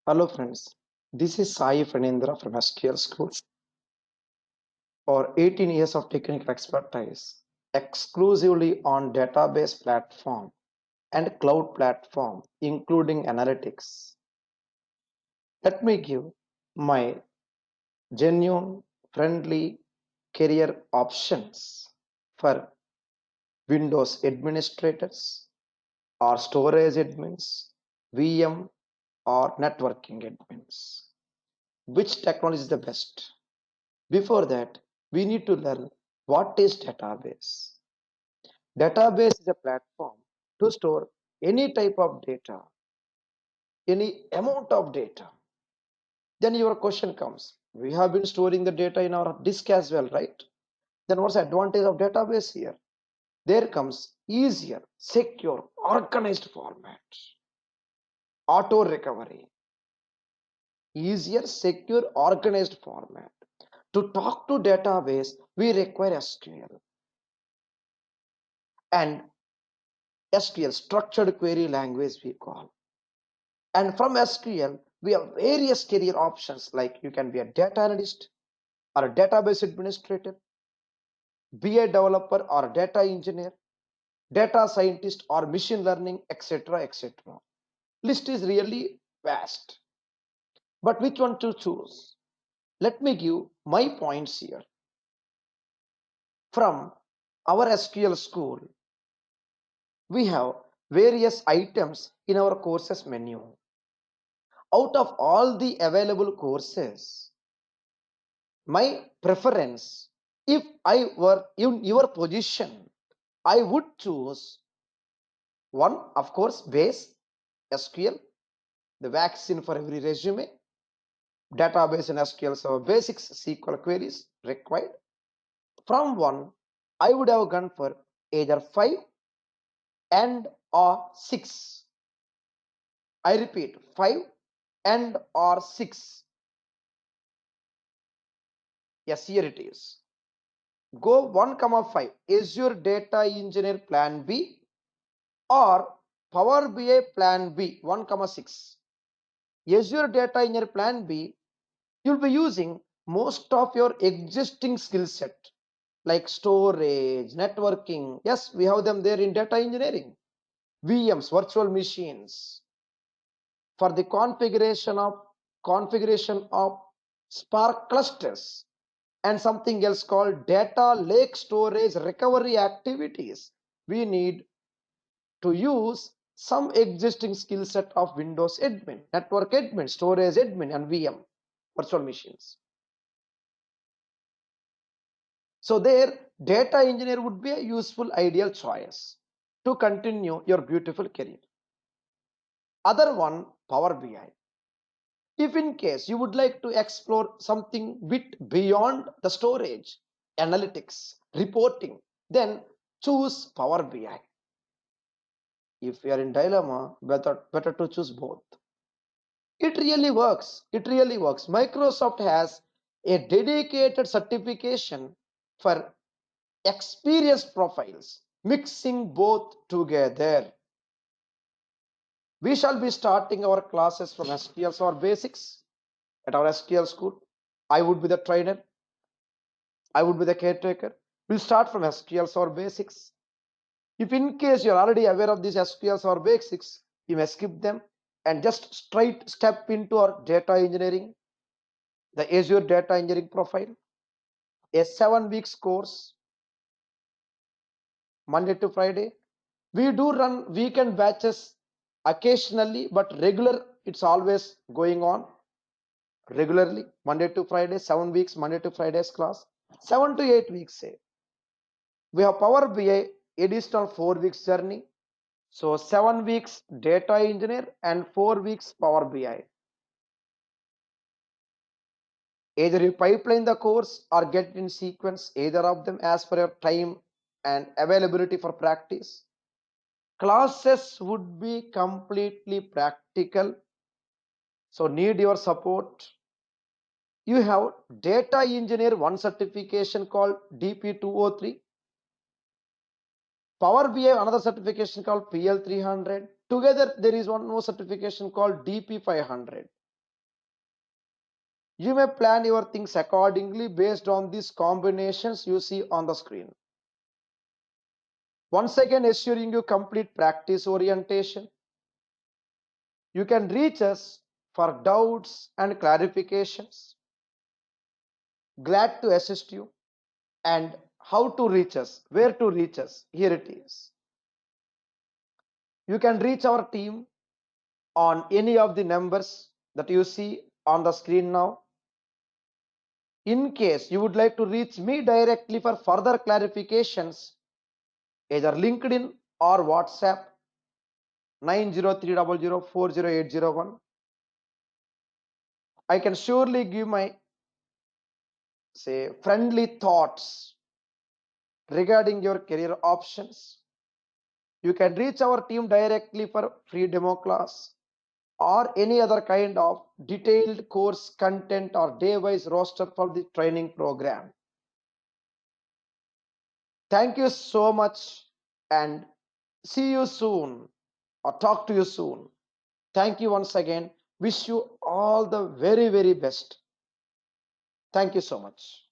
Hello friends, this is Sai Phanindra from SQL School. For 18 years of technical expertise, exclusively on database platform and cloud platform, including analytics. Let me give my genuine, friendly career options for Windows administrators or storage admins, VM or networking admins. Which technology is the best? Before that, we need to learn what is database. Database is a platform to store any type of data, any amount of data. Then your question comes, we have been storing the data in our disk as well, right? Then what's the advantage of database here? There comes easier, secure, organized format, auto recovery, easier, secure, organized format. To talk to database, we require SQL. And SQL, structured query language we call. And from SQL, we have various career options like you can be a data analyst or a database administrator, BI developer or data engineer, data scientist or machine learning, etc. etc. List is really vast. But which one to choose? Let me give my points here. From our SQL school, we have various items in our courses menu. Out of all the available courses, my preference, if I were in your position, I would choose one, of course, base SQL, the vaccine for every resume, database and SQL Server basics, SQL queries required. From one, I would have gone for either 5 and or 6. I repeat, 5 and or 6. Yes, here it is. Go 1,5 Azure Data Engineer Plan B or Power BI Plan B 1,6. Azure Data Engineer Plan B, you'll be using most of your existing skill set like storage, networking. Yes, we have them there in data engineering. VMs, virtual machines. For the configuration of Spark clusters and something else called data lake storage recovery activities, we need to use some existing skill set of Windows admin, network admin, storage admin, and VM, virtual machines. So there, data engineer would be a useful ideal choice to continue your beautiful career. Other one, Power BI. If in case you would like to explore something bit beyond the storage, analytics, reporting, then choose Power BI. If you are in dilemma, better to choose both. It really works. It really works. Microsoft has a dedicated certification for experienced profiles, mixing both together. We shall be starting our classes from SQL Server basics at our SQL school. I would be the trainer. I would be the caretaker. We'll start from SQL Server basics. If in case you're already aware of these SQL Server basics, you may skip them and just straight step into our data engineering, the Azure data engineering profile, a 7 weeks course, Monday to Friday. We do run weekend batches occasionally, but regular, it's always going on regularly, Monday to Friday, 7 weeks, Monday to Friday's class, 7 to 8 weeks, say. We have Power BI, additional 4 weeks journey. So 7 weeks data engineer and 4 weeks Power BI. Either you pipeline the course or get in sequence, either of them as per your time and availability for practice. Classes would be completely practical, so need your support. You have data engineer one certification called DP203, Power BI another certification called PL300. Together there is one more certification called DP500. You may plan your things accordingly based on these combinations you see on the screen. Once again, assuring you complete practice orientation. You can reach us for doubts and clarifications. Glad to assist you. And how to reach us, where to reach us, here it is. You can reach our team on any of the numbers that you see on the screen now. In case you would like to reach me directly for further clarifications, either LinkedIn or WhatsApp 90300400801. I can surely give my friendly thoughts regarding your career options. You can reach our team directly for free demo class or any other kind of detailed course content or day-wise roster for the training program. Thank you so much and see you soon or talk to you soon. Thank you once again. Wish you all the very, very best. Thank you so much.